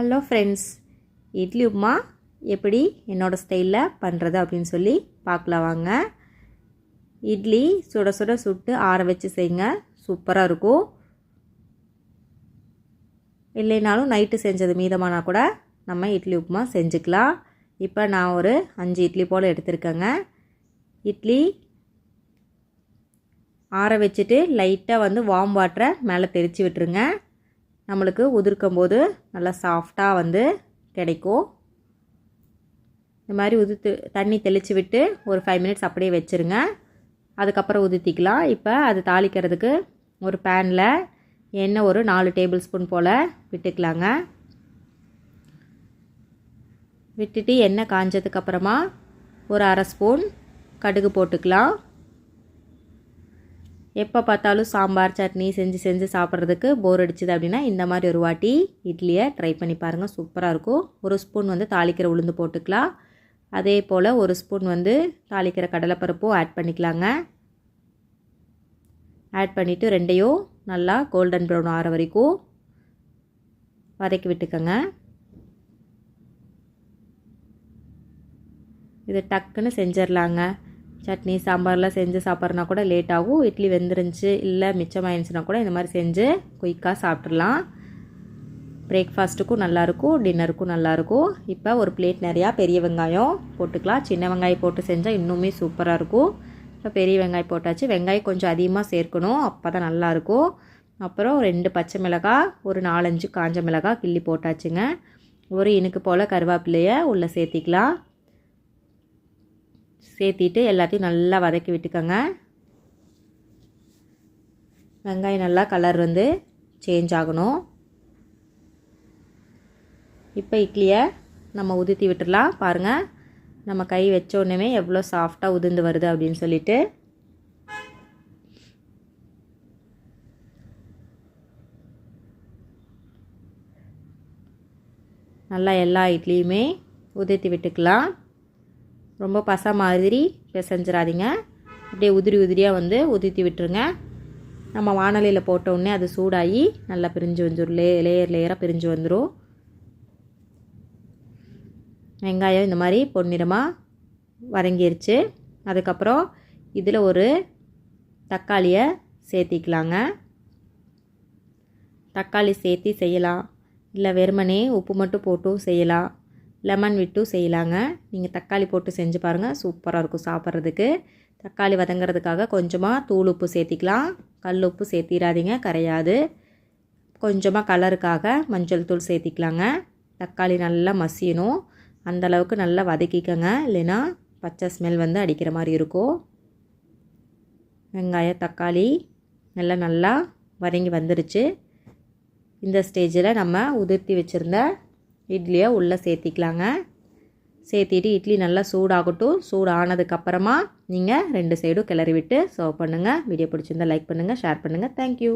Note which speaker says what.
Speaker 1: Hello friends, idli upma எப்படி என்னோடய ஸ்டைலில் பண்ணுறது அப்படின்னு சொல்லி பார்க்கலாம் வாங்க. இட்லி சுட சுட சுட்டு ஆற வச்சு செய்யுங்க, சூப்பராக இருக்கும். இல்லைனாலும் நைட்டு செஞ்சது மீதமானா கூட நம்ம இட்லி உப்புமா செஞ்சுக்கலாம். இப்போ நான் ஒரு 5 இட்லி போல் எடுத்துருக்கேங்க. இட்லி ஆற வச்சுட்டு லைட்டாக வார்ம் வாட்டரை மேலே தெளித்து விட்டுருங்க. நம்மளுக்கு உதிர்க்கும் போது நல்லா சாஃப்டாக கிடைக்கும். இந்த மாதிரி தண்ணி தெளித்து விட்டு ஒரு 5 மினிட்ஸ் அப்படியே வச்சுருங்க. அதுக்கப்புறம் உதிர்த்திக்கலாம். இப்போ அது தாளிக்கிறதுக்கு ஒரு பேனில் எண்ணெய் ஒரு 4 டேபிள் ஸ்பூன் போல் விட்டுக்கலாங்க. விட்டுட்டு எண்ணெய் காஞ்சதுக்கப்புறமா ஒரு அரை ஸ்பூன் கடுகு போட்டுக்கலாம். எப்போ பார்த்தாலும் சாம்பார் சட்னி செஞ்சு சாப்பிட்றதுக்கு போர் அடிச்சுது அப்படின்னா இந்த மாதிரி ஒரு வாட்டி இட்லியை ட்ரை பண்ணி பாருங்கள், சூப்பராக இருக்கும். ஒரு ஸ்பூன் தாளிக்கிற உளுந்து போட்டுக்கலாம். அதே போல் ஒரு ஸ்பூன் தாளிக்கிற கடலைப்பருப்பும் ஆட் பண்ணிக்கலாங்க. ஆட் பண்ணிவிட்டு ரெண்டையும் நல்லா கோல்டன் ப்ரௌன் ஆகிற வரைக்கும் வதக்கி விட்டுக்கோங்க. இது டக்குன்னு செஞ்சிடலாங்க. சட்னி சாம்பார்லாம் செஞ்சு சாப்பிட்றனா கூட லேட் ஆகும். இட்லி வெந்துருந்துச்சு இல்லை மிச்சமாயிருந்துச்சுன்னா கூட இந்த மாதிரி செஞ்சு குயிக்காக சாப்பிட்றலாம். பிரேக்ஃபாஸ்ட்டுக்கும் நல்லாயிருக்கும், டின்னருக்கும் நல்லாயிருக்கும். இப்போ ஒரு பிளேட் நிறையா பெரிய வெங்காயம் போட்டுக்கலாம். சின்ன வெங்காயம் போட்டு செஞ்சால் இன்னுமே சூப்பராக இருக்கும். இப்போ பெரிய வெங்காயம் போட்டாச்சு. வெங்காயம் கொஞ்சம் அதிகமாக சேர்க்கணும், அப்போ தான் நல்லாயிருக்கும். அப்புறம் 2 பச்சை மிளகாய், ஒரு 4-5 காஞ்ச மிளகாய் கிள்ளி போட்டாச்சுங்க. ஒரு இனுக்கு போல் கருவேப்பிலையை உள்ளே சேர்த்திக்கலாம். சேர்த்திட்டு எல்லாத்தையும் நல்லா வதக்கி விட்டுக்கோங்க. வெங்காயம் நல்லா கலர் சேஞ்ச் ஆகணும். இப்போ இட்லியை நம்ம உதிர்த்தி விட்டுடலாம். பாருங்கள், நம்ம கை வச்ச உடனே எவ்வளோ சாஃப்டாக உதிர்ந்து வருது அப்படின்னு சொல்லிட்டு. நல்லா எல்லா இட்லியுமே உதிர்த்தி விட்டுக்கலாம். ரொம்ப பசை மாதிரி பிசைஞ்சிடாதீங்க. அப்படியே உதிரியாக உதிர்த்தி விட்டுருங்க. நம்ம வானலியில் போட்டோடனே அது சூடாகி நல்லா பிரிஞ்சு வந்துடும், லேயராக பிரிஞ்சு வந்துடும். வெங்காயம் இந்த மாதிரி பொன்னிறமாக வதங்கிருச்சு. அதுக்கப்புறம் இதில் ஒரு தக்காளியை சேர்த்திக்கலாங்க. தக்காளி சேர்த்தி செய்யலாம், இல்லை வெறுமனே உப்பு மட்டும் போட்டும் செய்யலாம், லெமன் விட்டும் செய்யலாங்க. நீங்கள் தக்காளி போட்டு செஞ்சு பாருங்கள், சூப்பராக இருக்கும் சாப்பிட்றதுக்கு. தக்காளி வதங்கிறதுக்காக கொஞ்சமாக தூள் உப்பு சேர்த்திக்கலாம். கல் உப்பு சேர்த்திடாதீங்க, கரையாது. கொஞ்சமாக கலருக்காக மஞ்சள் தூள் சேர்த்திக்கலாங்க. தக்காளி நல்லா மசியணும், அந்தளவுக்கு நல்லா வதக்கிக்கங்க, இல்லைன்னா பச்சை ஸ்மெல் அடிக்கிற மாதிரி இருக்கும். வெங்காயம் தக்காளி நல்லா வதங்கி வந்துருச்சு. இந்த ஸ்டேஜில் நம்ம உதிர்த்தி வச்சுருந்த இட்லியை உள்ளே சேர்த்திக்கலாங்க. சேர்த்திட்டு இட்லி நல்லா சூடாகட்டும். சூடு ஆனதுக்கப்புறமா நீங்கள் 2 சைடும் கிளறி விட்டு சர்வ் பண்ணுங்கள். வீடியோ பிடிச்சிருந்தால் லைக் பண்ணுங்கள், ஷேர் பண்ணுங்கள். தேங்க்யூ.